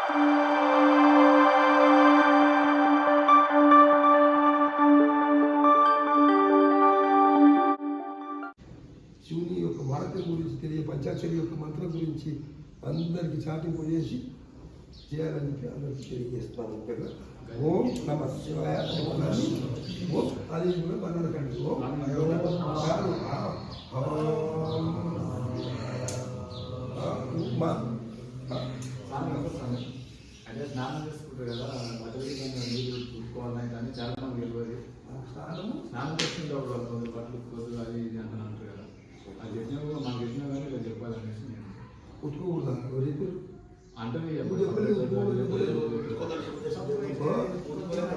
శివుని యొక్క మహత్యం గురించి తెలియ పంచాక్షరి యొక్క మంత్రం గురించి అందరికీ చాటింపు చేసి చేయాలని చెప్పి అందరికీ తెలియజేస్తున్నాను. కదా ఓం నమ శివాయ ఓం అది కూడా మనకండి ఓం అంటే స్నానం చేసుకుంటారు కదా, బట్టలు నీళ్ళు చూసుకోవాలని కానీ చాలా మంది తెలియదు. స్నానం చేసుకుంటే కొందరు బట్టలు ఉట్టుకోదు అది ఇది అని అంటారు కదా, అది చెప్పినా కూడా మనకు చెప్పినా కానీ ఇలా చెప్పాలనేసి నేను ఉట్టుకోకూడదు అంటే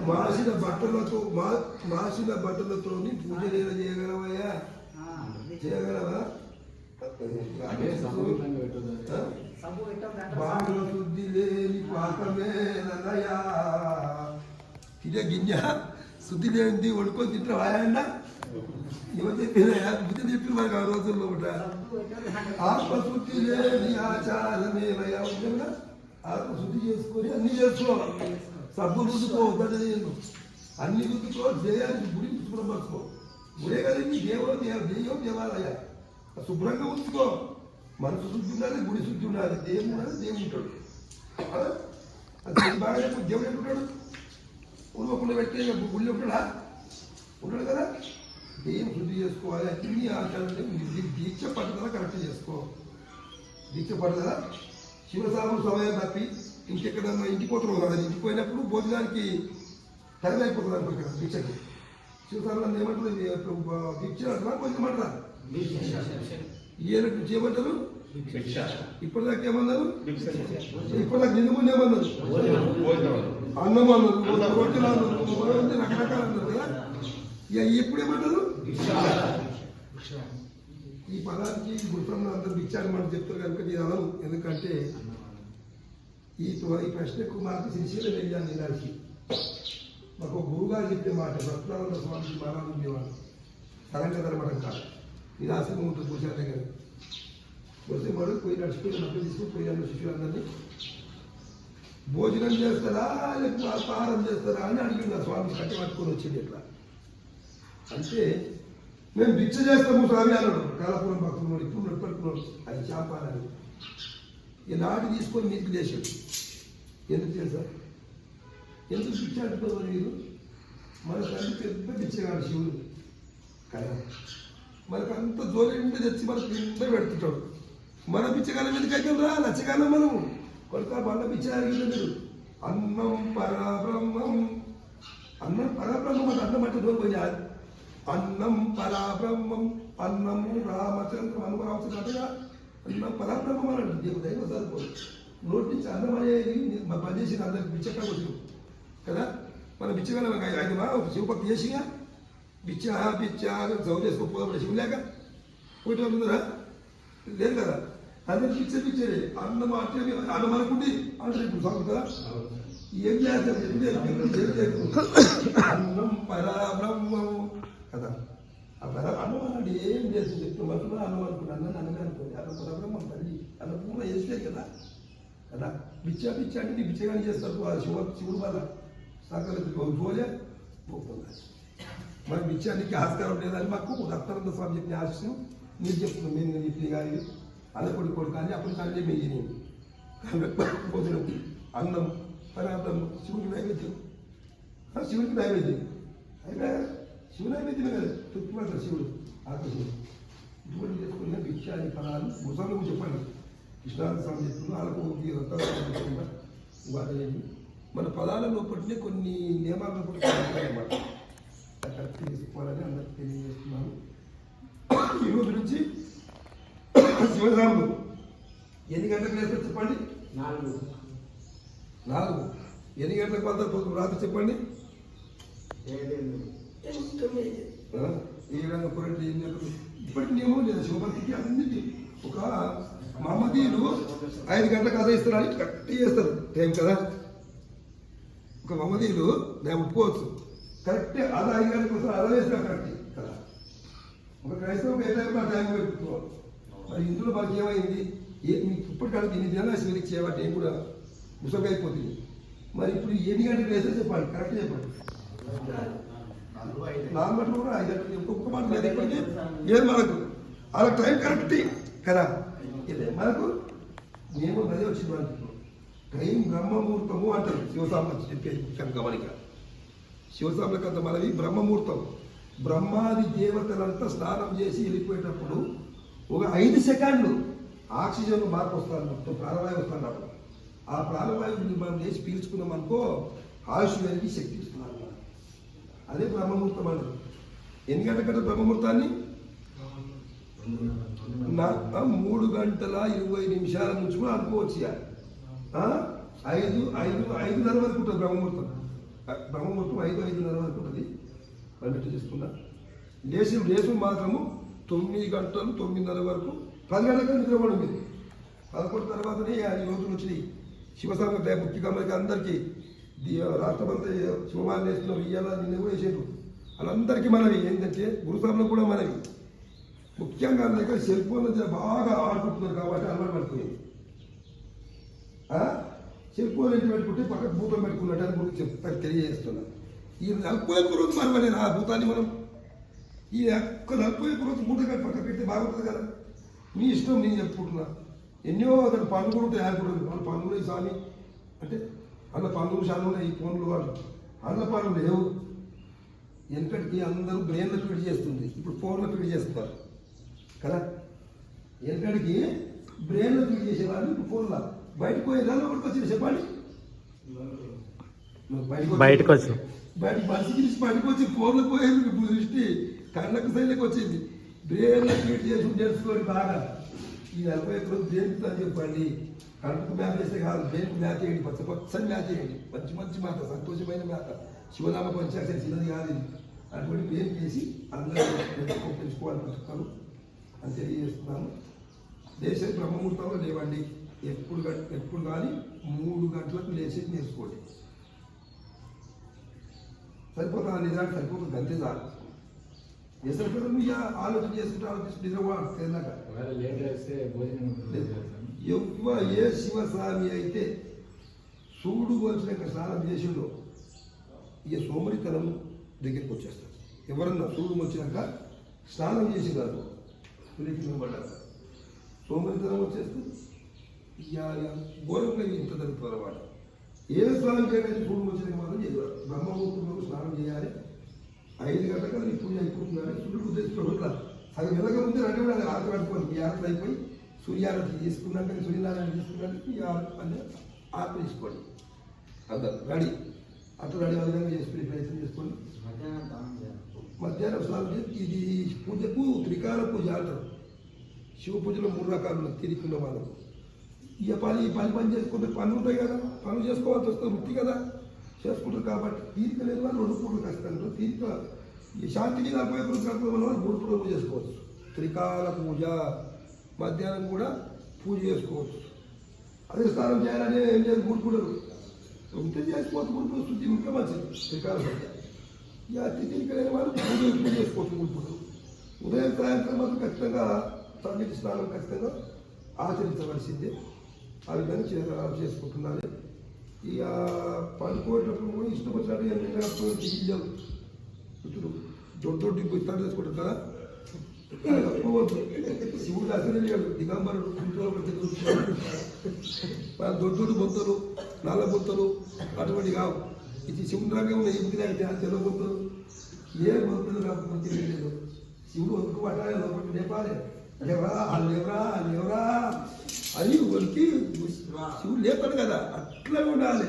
మాసిన బట్టలతో పూజ చేయగలవయ్యా, చేయగలవా? బాగా శుద్ధి లేని పాకమేనయా, ఇదే గింజ శుద్ధి లేనిది వండుకొని తింటావాయన్న ఎవరు చెప్పినా బుద్ధి చెప్పి మనకు ఆ రోజుల్లో ఆత్మశుద్ధి లేని ఆచారమేమయ్యా, ఆత్మశుద్ధి చేసుకొని అన్ని చేసుకోవాలి. సబ్బు రుద్దుకో గడ్డలేదు అన్ని రుద్దుకో, దేయానికి గుడి శుభ్రపరచుకో. గుడే కదండి దెయ్యం దేవాలయ శుభ్రంగా ఉంచుకో. మనసు శుద్ధి ఉండాలి, గుడి శుద్ధి ఉండాలి, దేవుడు ఉండాలి, దేవుడు ఉంటాడు. అది బాగా దేవుడు ఎట్లుంటాడు? ఉడవకుండా పెట్టే గుళ్ళు ఉంటాడా? ఉంటాడు కదా. దేయం శుద్ధి చేసుకోవాలి. అన్ని ఆచారాలు దీక్ష పట్టుదల కరెక్ట్ చేసుకో. దీక్ష పట్టుదల శివసాములు సమయం తప్పి ఇంకెక్కడన్నా ఇంటికి పోతున్నాం కదా, ఇంటికి పోయినప్పుడు భోజనానికి టైం అయిపోతుంది అనుకో. ఇక్కడ దీక్షకి శివసాములు ఏమంటారు? దీక్ష అంటారా భోజనం అంటారా? ఏమంటారు చేయమంటారు? ఇప్పటిదాకా ఏమన్నారు? ఇప్పటిదాకా నిన్ను ముందు ఏమన్నారు? అన్నం అన్నారు, రొట్టెలు అన్నారు, రకరకాలు అన్నారు కదా. ఎప్పుడు ఏమంటారు? ఈ పదానికి గుర్తున్న అందరూ భిక్షాన్ని మాట చెప్తారు కనుక నేను అనను. ఎందుకంటే ఈ ప్రశ్నకు మాకు సిరిసిల్ల వెళ్ళాను నిలాసి. మాకు గురువుగారు చెప్పే మాట సత్యానంద స్వామి మహారాజు ఉండేవాడు. తరంగధర మఠం కాదు, నిరాశంగా ఉంటుంది పూజారి దగ్గర. వస్తే మరో పోయి నడిచిపోయి నప్పుడు తీసుకుని పోయాను శిష్యులందరినీ. భోజనం చేస్తారా లేకపోతే అల్పాహారం చేస్తారా అని అడిగింది ఆ స్వామి. కట్టి పట్టుకొని వచ్చింది ఎట్లా అంటే, మేము భిక్ష చేస్తాము స్వామి అన్నాడు. కాలపురం భక్తులు ఇప్పుడు నడుపుకున్నాడు. అది చాపాలని ఈ నాటి తీసుకొని మీకు చేశాడు. ఎందుకు తెలుసా? ఎందుకు భిక్ష అంటున్నారు మీరు? మన తండ్రి పెద్ద భిక్షగాడు శివుడు కదా. మనకు అంత జోలి ఉంటే తెచ్చి మనకు ఇంత పెడుతుంటాడు. మన బిచ్చగాలం ఎందుకు అయిపోయిందా? నచ్చగాలం మనము కొడుక మన బిచ్చ అడిగింది మీరు. అన్నం పరబ్రహ్మం, అన్నం పరబ్రహ్మం అంటే అన్నం అంటే దూరం పోయి అన్నం పరబ్రహ్మం, అన్నము రామచంద్రం అనుభవించినట్టుగా అన్నం పరబ్రహ్మం అన్నాడు. దేవుడు దైవం సరిపోదు. నోటి నుంచి అన్నం అనేది పనిచేసిన అందరికి బిచ్చగా వచ్చినాం కదా. మన బిచ్చగాలం 5 ఒక శివభక్తి చేసిగా బిచ్చ బిచ్చ చదువు చేసుకోకపోతే శివులేక పోటీ ఉందరా? లేదు కదా. అందరికి పిచ్చరే అన్నం అంటే అన్నం అనుకుంటే అంటే ఇప్పుడు సాగు కదా. ఏం చేస్తారు? అన్నం పరబ్రహ్మం కదా. ఆ అన్నం అన్నాడు. ఏం చేస్తుంది చెప్తే మనసులో అన్నం అనుకోండి, అన్నం అన్నమే అనుకోండి. అన్నం పరబ్రహ్మం తల్లి అన్నం పూర్ణ చేస్తే కదా కదా. బిచ్చ బిచ్చ అంటే నీ బిచ్చగాని చేస్తారు. ఆ శివుడు వల్ల సకల పోలే పోతుంది. మన బిచ్చానికి ఆస్కారం లేదని మాకు రక్తానంద స్వామి చెప్పిన ఆశయం మీరు చెప్తున్నాం. మేము చెప్పిన కానీ అన్నపొడి కొడు కానీ అప్పుడు కానీ మేము భోజనం అన్నం పరబ్రహ్మం శివుడికి నైవేద్యం. శివుడికి నైవేద్యం అయినా శివ నైవేద్యమే కదా. తృప్తిపడతారు శివుడు ఆకర్షించి. ఇటువంటి చేసుకున్న భిక్షాని ఫలాలు ముసలు చెప్పండి. కృష్ణానంద స్వామి చెప్తున్నారు. అలకు రక్తానంద వాటి మన పదాల లోపలనే కొన్ని నియమాల లోపల అన్నమాట. కరెక్ట్ తీసుకోవాలని అందరికి తెలియజేస్తున్నాను. ఈరోజు నుంచి శివరాములు ఎన్ని గంటలకు వేస్తారు చెప్పండి? 4 ఎన్ని గంటలకు పడతారు రాత్రి చెప్పండి? 7 ఇప్పటికి నియమం లేదు శివభక్తికి. అన్నిటి ఒక మహమ్మదీయులు 5 గంటలకు ఆదరిస్తారు, కరెక్ట్ చేస్తారు టైం కదా. ఒక మహమ్మదీయులు మేము ఒప్పుకోవచ్చు కరెక్ట్ అలా 5 గంటల కోసం అలా వేస్తాం కరెక్ట్ కదా. ఒక క్రైస్తవం ఏ టైంలో ఆ టైం పెట్టుకోవాలి. మరి ఇందులో మాకు ఏమైంది? మీకు ఇప్పటికీ 8 దినాలు శివరికి చేయబట్టి నేను కూడా ముసలిగా అయిపోతుంది. మరి ఇప్పుడు ఎన్ని గంటలకు వేస్తే చెప్పండి, కరెక్ట్ చెప్పండి. 4 గంటలు కూడా 5 గంటలు ఇంకొక మాట లేదు ఇప్పటికీ ఏది మనకు అలా టైం కరెక్ట్ కదా. ఇదే మనకు మేము అదే వచ్చింది మనకి టైం బ్రహ్మముహూర్తము అంటారు శివసామ చెప్పేది ముఖ్యంగా గమనిక. శివసాములకు అంత మనవి బ్రహ్మముహూర్తం. బ్రహ్మాది దేవతలంతా స్నానం చేసి వెళ్ళిపోయేటప్పుడు ఒక 5 సెకండ్లు ఆక్సిజన్ మార్పు వస్తుంది, మొత్తం ప్రాణవాయువు వస్తుంది. అప్పుడు ఆ ప్రాణవాయువుని మనం చేసి పీల్చుకున్నాం అనుకో ఆయుష్ పెరిగి శక్తి ఇస్తున్నాం. అదే బ్రహ్మముహూర్తం అంటారు. ఎన్ని గంటల కంటే బ్రహ్మముహూర్తాన్ని 3 గంటల 20 నిమిషాల నుంచి కూడా అనుకోవచ్చు. 5:30 వరకు ఉంటుంది బ్రహ్మముహూర్తం. బ్రహ్మముహూర్తం 5:30 వరకు ఉంటుంది. అన్నట్టు చేసుకున్నా లేసు మాత్రము 9 గంటలు 9:30 వరకు 10 గంటలకు నిద్రపోవడం మీరు 11 తర్వాతనే ఈ రోజులు వచ్చినాయి. శివసామ ముఖ్య గమనిక అందరికీ రాష్ట్రమంతా శివమాలు వేస్తున్నారు, ఇవాళ నిన్న కూడా వేసేటు వాళ్ళందరికీ మనవి ఏంటంటే గురుసాంలో కూడా మనవి ముఖ్యంగా దగ్గర సెల్ ఫోన్లో బాగా ఆడుకుంటున్నారు కాబట్టి అలవాటు పడుతుంది. సెల్ ఫోన్ ఇంటి పెట్టుకుంటే పక్కకు భూతం పెట్టుకున్నట్టు అని గురించి చెప్తారు, తెలియజేస్తున్నా. ఈ 41 రోజు మనమని ఆ భూతాన్ని మనం ఈ 41 రోజు భూత కట్టి పక్కకు పెడితే బాగుంటుంది కదా. మీ ఇష్టం, నేను చెప్పుకుంటున్నా. ఎన్నో అతను పనులు కూడా ఉంటాయి, ఆడుకుంటుంది వాళ్ళ పనులు ఈ స్వామి అంటే అన్న పనులు చాలా ఉన్నాయి. ఈ ఫోన్లు వాళ్ళు అన్న పనులు లేవు. వెనకటికి అందరూ బ్రెయిన్లో ఫీడ్ చేస్తుంది, ఇప్పుడు ఫోన్లో ఫీడ్ చేస్తున్నారు కదా. వెనకటికి బ్రెయిన్లో ఫీడ్ చేసేవాళ్ళు ఇప్పుడు ఫోన్లో. బయటకు పోయి ఎలా ఒకటికి వచ్చింది చెప్పండి, బయటకు వచ్చి బయటకు మనిషి తీసి బయటకు వచ్చి ఫోన్లో పోయేది దృష్టి కళ్ళకు సైడ్లకు వచ్చింది. బ్రెయిన్లో ఫీడ్ చేసి నేర్చుకోండి బాగా. ఈ 41 రోజు బ్రెయిన్తో అని చెప్పండి. కడుపుకు మ్యాప్ చేస్తే కాదు, బ్రెయిన్కు మ్యాప్ చేయండి, పచ్చని మ్యాప్ చేయండి. మంచి మంచి మాట, సంతోషమైన మాట, శివనామ పంచాక్షరి చిన్నది కాదు. అటువంటి బ్రెయిన్ చేసి అందరూ తెలుసుకోవాలి పుస్తకాలు అని తెలియజేస్తున్నాను. దేశం బ్రహ్మముహూర్తంలో లేవండి. ఎప్పుడు కానీ 3 గంటలకు లేచి నేర్చుకోండి. సరిపోతా నిజానికి సరిపోతుంది, అంతే చాలు. ఎసరు మీరు ఆలోచన చేసుకుంటే నిద్రపోక ఏ శివస్వామి అయితే సూడు వచ్చినాక స్నానం చేసిండో ఇక సోమరితనం దగ్గరికి వచ్చేస్తారు. ఎవరన్నా సూడు వచ్చినాక స్నానం చేసిందారు సూర్యకిరణం పడ్డారు సోమరితనం వచ్చేస్తుంది. ఇక ఘోరంగా ఇంత జరుగుతుంది అన్నమాట. ఏ స్నానం చేయడానికి సూడు వచ్చినాక మాత్రం చేయాలి. బ్రహ్మముహూర్తంలో స్నానం చేయాలి. 5 గంటలకు అది పూజ అయిపోతుందని సూర్యుడు ఉద్దేశించుకోవట్లా. సగం వెళ్ళక ముందే రెండు కూడా ఆరతి పడుకోవాలి. ఈ ఆరతి అయిపోయి సూర్యారతి తీసుకున్నాక సూర్యనారాయణ తీసుకున్నాక ఈ ఆరతి తీసుకోండి. అందరు రెడీ అట్లా రెడీ ఆ విధంగా చేసుకునే ప్రయత్నం చేసుకోండి. మధ్యాహ్నం స్నానం చేసి ఇది పూజకు త్రికాల పూజ అంటారు. శివ పూజలో 3 రకాలు తిరిగిన వాళ్ళకు. ఇక పని చేసుకుంటే పనులు ఉంటాయి కదా, పనులు చేసుకోవాల్సి వస్తుంది, వృత్తి కదా చేసుకుంటారు. కాబట్టి తీరిక లేదు వాళ్ళు 2 పూటలు కష్టంలో తీరిక ఈ శాంతికి 41 రోజులు కట్టుకోవడం వల్ల 3 పూటలు చేసుకోవచ్చు. త్రికాల పూజ మధ్యాహ్నం కూడా పూజ చేసుకోవచ్చు. అదే స్నానం చేయాలని ఏం చేయాలి, 3 పూటలు ఉంటే చేసుకోవచ్చు. 3 పూటలు శుద్ధి ఇంకా మంచిది. త్రికాల పూజ ఇక తీరిక లేని వాళ్ళు పూజ చేసుకోవచ్చు. 3 పూటలు ఉదయం సాయంత్రం మాత్రం ఖచ్చితంగా తల్లికి స్నానం ఖచ్చితంగా ఆచరించవలసిందే. ఆ విధంగా చేసుకుంటున్నాను. ఇక పడుకోవటప్పుడు కూడా ఇష్టం వచ్చినట్టు దిగిలేవు. ఇప్పుడు దొడ్డు పుస్తకాలు చేసుకుంటారు కదా, తప్పవద్దు. శివుడు అసలు లేడు, దిగంబరుడు. ఇంట్లో దొడ్డు బొత్తలు, నల్ల బొత్తలు అటువంటి కావు. ఇది శివుడు రంగం ఉన్న ఎదుగుతాయి తెల్ల బొత్తలు ఏ బొత్తలు కాకపోతే లేదు. శివుడు వరకు పట్టాలి, లోపల లేపాలి. లేవరా లేవరా లేవరా అని వరికి శివుడు లేపాడు కదా, అట్లా ఉండాలి.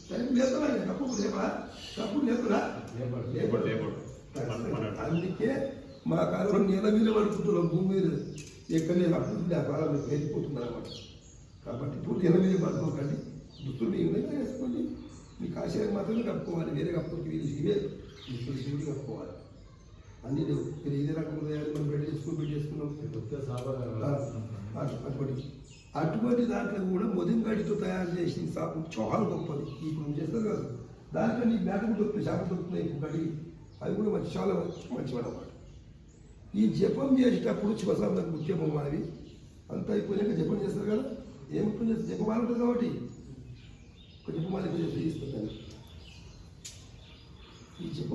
సరే లేపరా, తప్పు లేపరా, తప్పు లేపరా, లేపడు. అందుకే మా కాలంలో నేల మీద పడుకుంటున్నాం, భూమి మీద ఎక్కడ నేను అప్పుడు ఆ కాలంలో వెళ్ళిపోతున్నాను అన్నమాట. కాబట్టి ఇప్పుడు నేల మీద పడుకోకండి. దుస్తులు ఏమైనా వేసుకోండి. మీ కాశీలకు మాత్రమే కప్పుకోవాలి, వేరే కప్పుకోవాలి. వీళ్ళు ఇవే దుస్తులు శివుడు కప్పుకోవాలి. అన్నీ లేవు. మీరు ఇదే రకం మనం పెట్టేసుకున్నాం. అటువంటి దాంట్లో కూడా మొదటిగడితో తయారు చేసిన సాపు చాలా గొప్పది. ఇప్పుడు చేస్తారు కదా, దాంట్లో నీ బ్యాట్ కూడా దొరుకుతాయి, చేపలు దొరుకుతున్నాయి ఇప్పుడు గడి. అవి కూడా చాలా మంచివి అన్నమాట. ఈ జపం చేసేటప్పుడు శివసాధనకు ముఖ్యము మనవి. అంతా అయిపోయాక జపం చేస్తారు కదా, ఏమిటో చేస్తే జపమాల ఉంటుంది కాబట్టి మళ్ళీ కొంచెం చేయిస్తాను ఈ చెప్పు